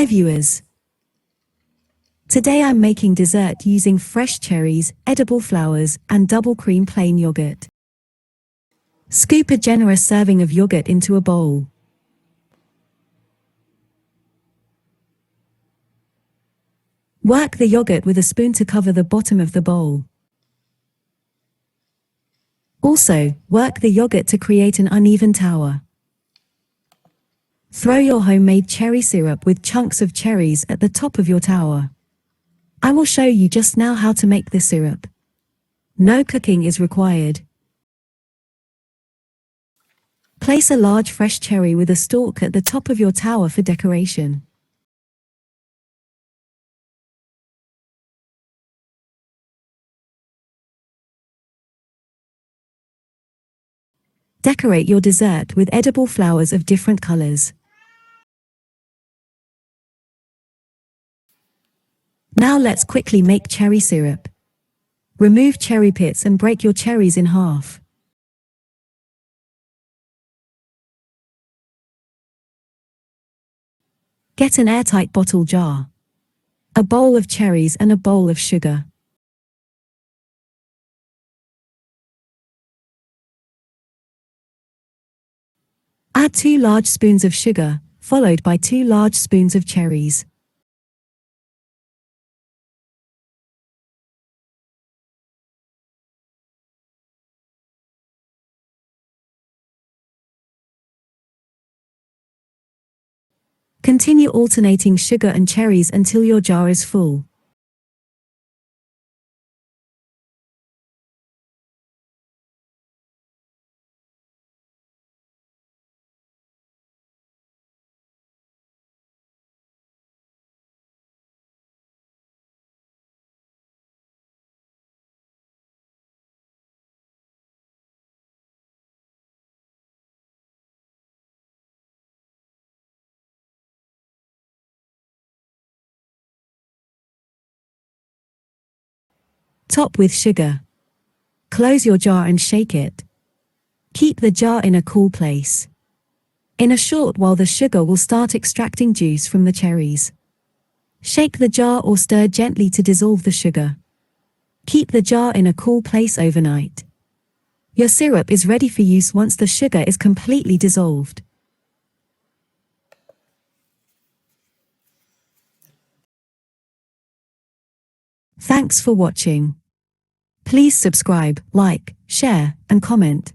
Hi viewers. Today I'm making dessert using fresh cherries, edible flowers, and double cream plain yogurt. Scoop a generous serving of yogurt into a bowl. Work the yogurt with a spoon to cover the bottom of the bowl. Also, work the yogurt to create an uneven tower. Throw your homemade cherry syrup with chunks of cherries at the top of your tower. I will show you just now how to make the syrup. No cooking is required. Place a large fresh cherry with a stalk at the top of your tower for decoration. Decorate your dessert with edible flowers of different colors. Now let's quickly make cherry syrup. Remove cherry pits and break your cherries in half. Get an airtight bottle jar, a bowl of cherries and a bowl of sugar. Add 2 large spoons of sugar, followed by 2 large spoons of cherries. Continue alternating sugar and cherries until your jar is full. Top with sugar. Close your jar and shake it. Keep the jar in a cool place. In a short while the sugar will start extracting juice from the cherries. Shake the jar or stir gently to dissolve the sugar. Keep the jar in a cool place overnight. Your syrup is ready for use once the sugar is completely dissolved. Thanks for watching. Please subscribe, like, share, and comment.